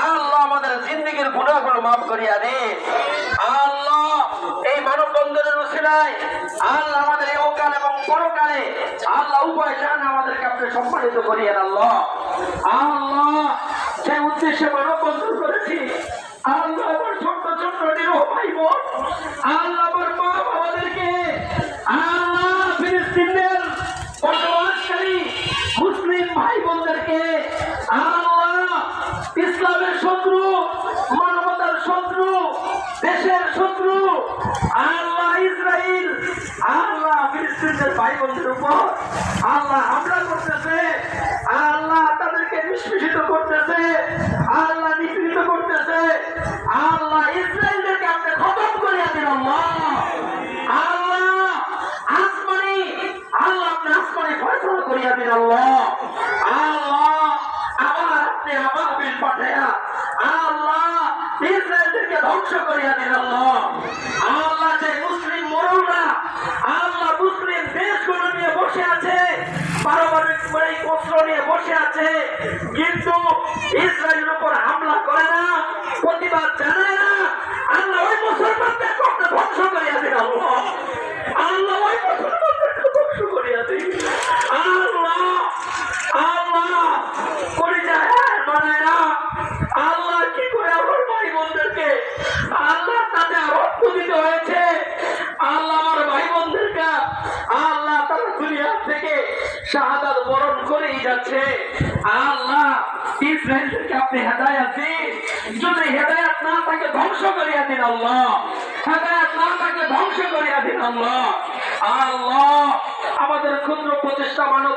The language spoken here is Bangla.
আল্লাহ আমাদের জিন্দেগীর গুনাহগুলো মাফ করিয়া দিন। আল্লাহ এই মানববন্ধনের উসিলায় আল্লাহ আমাদের ইহকাল এবং পরকালে আল্লাহ উভয় জান আমাদেরকে আপনি সম্মানিত করিয়েন। আল্লাহ আল্লাহ যে উদ্দেশ্যে মানববন্ধন করেছি, আল্লাহ আমার ছোট্ট ছোট্ট নিরীহ ভাই বোন, আল্লাহ আমার মা বাবাদেরকে, আল্লাহ ফিলিস্তিনের বসবাসকারী মুসলিম ভাই বোনদেরকে, আল্লাহ ইসলামের শত্রু, মানবতার শত্রু, দেশের শত্রু আল্লাহ ইসরাইল, আল্লাহ ফিলিস্তিনের ভাই বোনদের উপর আল্লাহ হামলা করতেছে, আল্লাহ তাদেরকে নিষ্পেষিত করতেছে, আল্লাহ নিপীড়িত করতেছে। আল্লাহ ইসরাইলদেরকে আপনি খতম করিয়া দিন। আল্লাহ আসমানি, আল্লাহ আপনি আসমানি ফয়সালা করিয়া দিন। আল্লাহ আবার আপনি আবাবিল পাঠাইয়া আল্লাহ ইসরাইলদেরকে ধ্বংস করিয়া দিন। আল্লাহ যে মুসলিম মরুরা আল্লাহ মুসলিম দেশগুলো নিয়ে বসে আছে, পারমাণবিক অস্ত্র নিয়ে বসে আছে, কিন্তু ইসরায়েলের উপর হামলা করে না, প্রতিবাদ জানায় না, আল্লাহ ওই মুসলমানদের করতে ধ্বংস করিয়া দিন। আল্লাহ ওই মুসলমানদেরকে ধ্বংস করিয়া দিন। আল্লাহ করে যায় মানে না, আল্লাহ কি করে আমার ভাই বোনদেরকে আল্লাহ তাদের রক্ত দিতে হয়েছে, আল্লাহ আমার ভাই বোনদেরকে আল্লাহ তারা দুনিয়া থেকে শাহাদাত বরণ করেই যাচ্ছে। আল্লাহ ইসরায়েলকে আপনি হেদায়েত দিন, যদি হেদায়েত না থাকে ধ্বংস করিয়া দিন। আল্লাহ হেদায়েত না থাকে ধ্বংস করিয়া দিন। আল্লাহ আমাদের ক্ষুদ্র প্রচেষ্টা মানব